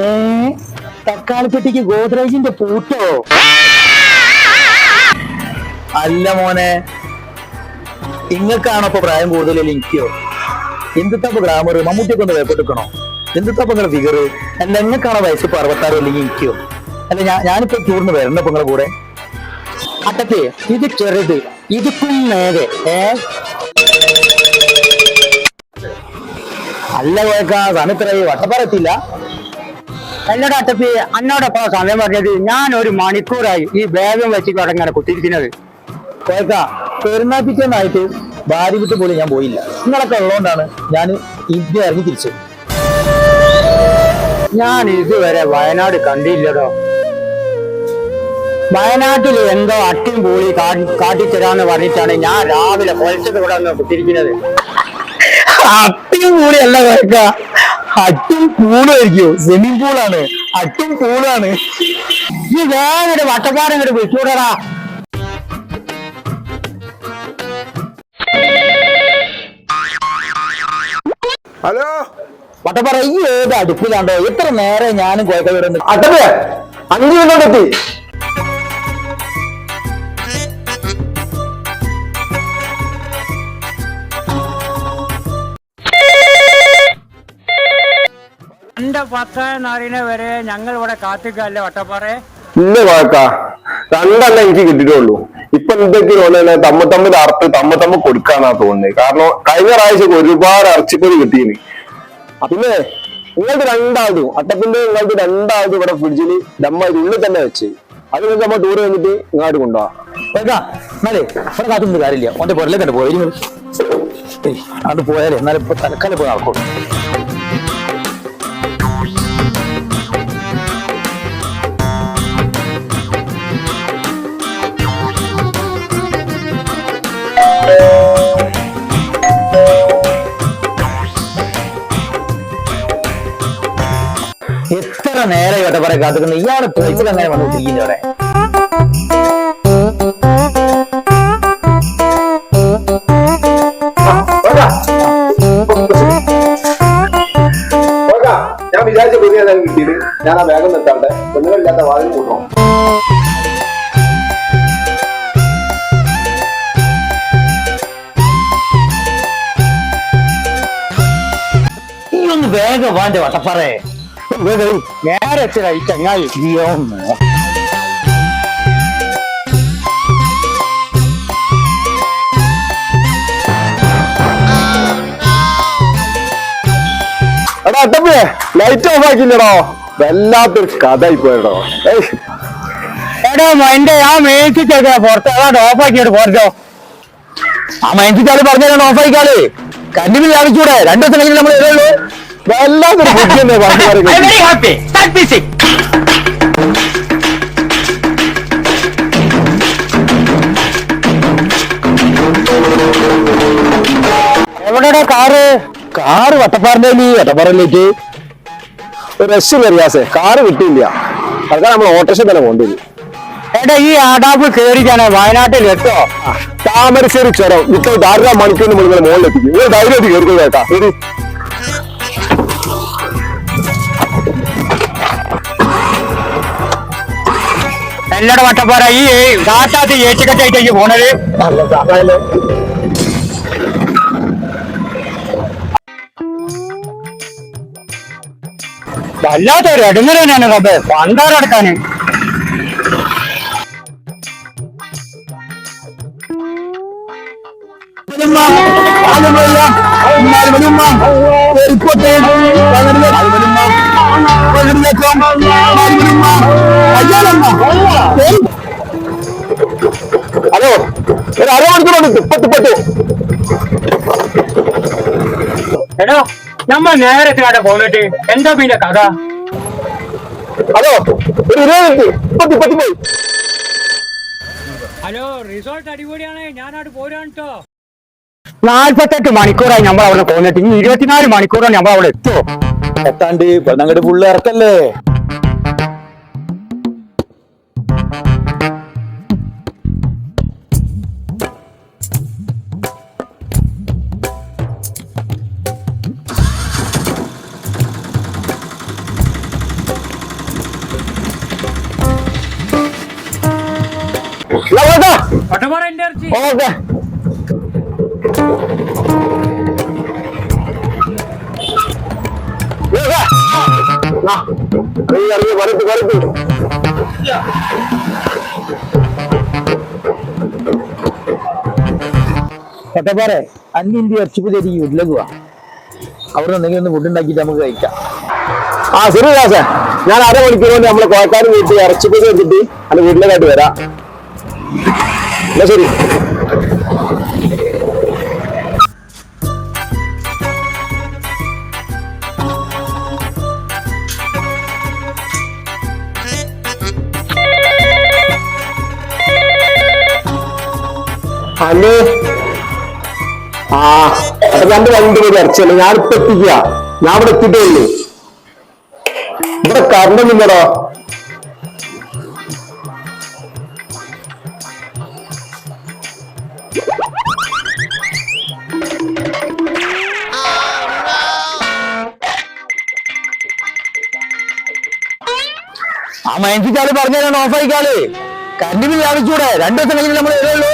ഏ തക്കാളിപ്പെട്ടിക്ക് ഗോദ്രേജിന്റെ പൂട്ടോ? അല്ല മോനെ, ഇങ്ങക്കാണോ ഇപ്പൊ പ്രായം കൂടുതൽ? എനിക്കോ? എന്തിട്ടപ്പൊ ഗ്രാമർ? മമ്മൂട്ടിയൊക്കെ ഒന്ന് വേപ്പെട്ടിക്കണോ? എന്തിട്ടപ്പൊ നിങ്ങളെ ഫിഗർ? അല്ല എങ്ങക്കാണോ വയസ്സ് ഇപ്പൊ 66 അല്ലെങ്കിൽ എനിക്കോ? അല്ല ഞാനിപ്പോ ടൂറിന് വരണ ഇപ്പൊ നിങ്ങളെ കൂടെ. അട്ടത്തെ ഇത് ചെറുത്, ഇതിക്കും നേരെ. അല്ല കേൾക്കാ സമയത്രയായി വട്ടപ്പറത്തില്ല. എന്നോട് അട്ടപ്പി അന്നോടൊപ്പ സമയം പറഞ്ഞത്. ഞാൻ ഒരു മണിക്കൂറായി ഈ ബാഗും വെച്ചിട്ട് അവിടെ കുത്തിരിക്കുന്നത്. കേൾക്കാ പെരുന്നാപ്പിച്ചൊന്നായിട്ട് ഭാര്യ വിട്ട് പോലും ഞാൻ പോയില്ല. നിങ്ങളൊക്കെ ഉള്ളതുകൊണ്ടാണ് ഞാൻ ഇന്ത്യ ഇറങ്ങി തിരിച്ചത്. ഞാൻ ഇതുവരെ വയനാട് കണ്ടില്ലടോ. വയനാട്ടിൽ എന്തോ അട്ടിയും പൂളി കാട്ടിത്തരാന്ന് പറഞ്ഞിട്ടാണ് ഞാൻ രാവിലെ പൊലച്ചത് ഇവിടെ ഒന്ന് കുത്തിരിക്കുന്നത്. അട്ടിയും പൂളിയല്ല കേൾക്ക, അട്ടും പൂളായിരിക്കും. സ്വിമ്മിംഗ് പൂളാണ്, അട്ടും പൂളാണ്. ഈ വേഗം വട്ടപ്പാടം ഇങ്ങോട്ട് വിളിച്ചൂടടാ. ഹലോ വട്ടപ്പാറ, ഈ ഏത് അടുപ്പിലാണ്ടോ? എത്ര നേരം ഞാനും കോയക്കോട് അട്ടപ്പേ 5 മിനിറ്റോടെത്തി. എന്റെ 10 വരെ ഞങ്ങൾ ഇവിടെ കാത്തിക്കല്ലേ വട്ടപ്പാറേ? ഇല്ല കുഴക്ക, 2 എനിക്ക് കിട്ടിയിട്ടുള്ളൂ. ഇപ്പൊ എന്തൊക്കെയാണ് തമ്മിൽ അറുത്ത് തമ്മ കൊടുക്കാന്നാ തോന്നുന്നത്. കാരണം കഴിഞ്ഞ പ്രാവശ്യം ഒരുപാട് ഇറച്ചിപ്പൊടി കിട്ടീന്. പിന്നെ നിങ്ങൾക്ക് 2 അട്ടപ്പിന്റെ നിങ്ങൾക്ക് 2 ഇവിടെ ഫ്രിഡ്ജിൽ ഉള്ളിൽ തന്നെ വെച്ച് അത് നമ്മൾ ടൂർ കഴിഞ്ഞിട്ട് ഇങ്ങോട്ട് കൊണ്ടുപോവാ. എന്നാലേ ഇവിടെ കാത്തൊന്നും കാര്യമില്ല. ഓന്റെ പുറലേ കണ്ട് പോയി അത് പോയാലേ എന്നാലും ഇപ്പൊ തലക്കാലം പോയി നടക്കും. എത്ര നേരം കേട്ടോ പറയാൻ കാത്തുക്കുന്നത്. ഇയാള് പോയിട്ട് അങ്ങനെ വന്നിരിക്കുന്നു ഇവിടെ. ഞാൻ വിചാരിച്ച പുതിയ കിട്ടിയത്. ഞാൻ ആ വേഗം നിർത്താണ്ട് പെണ്ണുങ്ങളില്ലാത്ത വാതിൽ കൂട്ടണം. ഈ ഒന്ന് വേഗം വാന്റെ വട്ടപ്പാറേ. നേരെ ചങ്ങായി. എടാ അട്ടപ്പേ, ലൈറ്റ് ഓഫ് ആക്കില്ലടോ. വല്ലാത്തൊരു കഥയായി പോയടോ. എടോ എന്റെ ആ മേടിച്ചിട്ടേക്കാ പുറത്ത്. അതാണ് ഓഫാക്കിയിട്ട് പോരോ. ആ മൈൻസിക്കാല് പറഞ്ഞാണ് ഓഫായിക്കാള്. കണ്ണിൽ ലാഭിച്ചൂടെ? 2 ദിവസം കഴിഞ്ഞ് നമ്മൾ എഴുതുള്ളൂ. വല്ലാത്തൊരു ബുദ്ധിയല്ലേ പറഞ്ഞു. എവിടെടാ കാറ്? കാറ് വട്ടപ്പാറിലേക്ക് രസ് കറിയാസേ. കാറ് കിട്ടിയില്ല. അതൊക്കെ നമ്മൾ ഓട്ടോറിക്ഷ തന്നെ കൊണ്ടുവരും. എടാ ഈ ആടാപ്പ് കയറിക്കാണ് വയനാട്ടിൽ എത്തോ? താമരശ്ശേരി ചുരം ഇപ്പൊ 1.5 മണിക്കൂറിന് മുകളിൽ മുകളിലെത്തിക്കും. ധൈര്യമായിട്ട് കയറി കേട്ടാ. ശരി എന്നോട് വട്ടപ്പാറ ഈ കാട്ടാത്ത് ഏച്ചുകെട്ടായിട്ടേക്ക് പോണത്. വല്ലാത്തൊരു അടുങ്ങൽ തന്നെയാണ് റബ്ബേ പണ്ടാറടക്കാന്. ഹലോ, ഒരു 1/2 മണിക്കൂറുണ്ട്. എടോ നമ്മ നേരത്തെ കണ്ട പോന്നിട്ട് എന്താ പിന്നെ കഥ? ഹലോ, ഒരു 20 മിനിറ്റ്. പോയി. ഹലോ, റിസോർട്ട് അടിപൊളിയാണ്. ഞാനവിടെ പോരാണ് കേട്ടോ. 48 മണിക്കൂറായി നമ്മൾ അവിടെ പോന്നിട്ട്. ഇനി 24 മണിക്കൂറാണ് നമ്മൾ അവിടെ എത്തുമോ? എത്താണ്ട് പെണ്ണങ്ങട് ഫുള്ള് ഇറക്കല്ലേ. പട്ടപ്പാറ എന്റെ ഇറച്ചി. ഓക്കെ വരത്ത് വരത്ത് കട്ടപ്പാറെ അന്യ ഇന്ത്യ ഇറച്ചിപ്പുതിരി വീട്ടിലേക്ക് പോവാ. അവിടെ എന്തെങ്കിലും ഒന്ന് ഫുഡ് ഉണ്ടാക്കിയിട്ട് നമുക്ക് കഴിക്കാം. ആ ശരി ദാസേ, ഞാൻ അരമണിക്കൂർ കൊണ്ട് നമ്മളെ കോയക്കാട് വീട്ടിൽ ഇറച്ചിപ്പൊടി വെച്ചിട്ട് അത് വീട്ടിലേക്കായിട്ട് വരാം. എന്നാ ശരി. ഹലോ, ആ അപ്പൊ രണ്ട് വണ്ടി കൂടി ഇറച്ചല്ലേ, ഞാനിപ്പോ എത്തിക്കുക. ഞാൻ ഇവിടെ എത്തിയിട്ടേ ഉള്ളൂ. ഇവിടെ കറണ്ടൊന്നുമില്ലടോ. ആ മൈൻസിക്കാള് പറഞ്ഞാൽ ഓഫായിക്കാള് കറണ്ട് ബില്ല് ആവശ്യൂടെ 2 ദിവസം കഴിഞ്ഞ് നമ്മൾ വരുള്ളൂ.